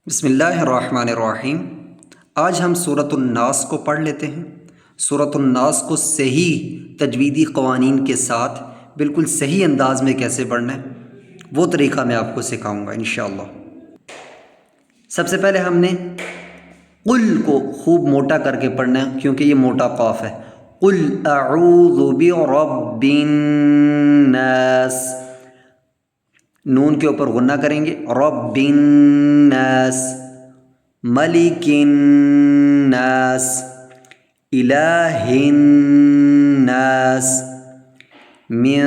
بسم اللہ الرحمن الرحیم۔ آج ہم سورۃ الناس کو پڑھ لیتے ہیں۔ سورۃ الناس کو صحیح تجویدی قوانین کے ساتھ بالکل صحیح انداز میں کیسے پڑھنا ہے وہ طریقہ میں آپ کو سکھاؤں گا انشاءاللہ۔ سب سے پہلے ہم نے قل کو خوب موٹا کر کے پڑھنا ہے کیونکہ یہ موٹا قاف ہے۔ قل اعوذ برب الناس، نون کے اوپر غنہ کریں گے، رب الناس، ملک الناس، الہ الناس، من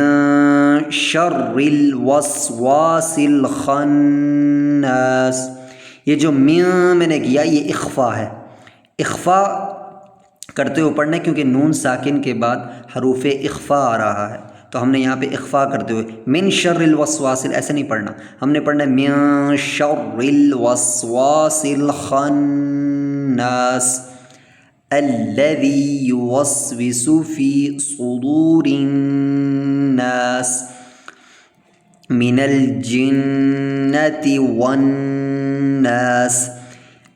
شر الوسواس الخناس۔ یہ جو میں نے کیا یہ اخفا ہے، اخفا کرتے ہوئے پڑھنا ہے کیونکہ نون ساکن کے بعد حروف اخفا آ رہا ہے، تو ہم نے یہاں پہ اخفا کرتے ہوئے من شر الوسواس ایسے نہیں پڑھنا، ہم نے پڑھنا ہے من شر الوسواس الخناس الذی یوسوس فی صدور الناس من الجنۃ والناس۔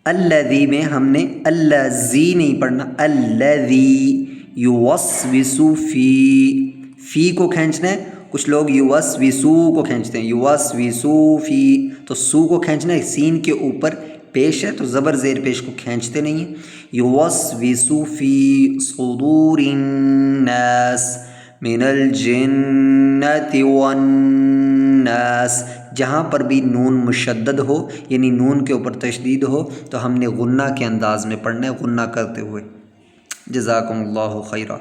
الذی میں ہم نے الذی نہیں پڑھنا، الذی یوسوس فی کو کھینچنا ہے، کچھ لوگ یوسوسو کو کھینچتے ہیں، یوسوسو فی، تو سو کو کھینچنا ہے، سین کے اوپر پیش ہے تو زبر زیر پیش کو کھینچتے نہیں ہیں۔ یوسوسو فی صدور الناس من الجنۃ والناس، جہاں پر بھی نون مشدد ہو یعنی نون کے اوپر تشدید ہو تو ہم نے غنہ کے انداز میں پڑھنا ہے، غنہ کرتے ہوئے۔ جزاکم اللہ خیرہ۔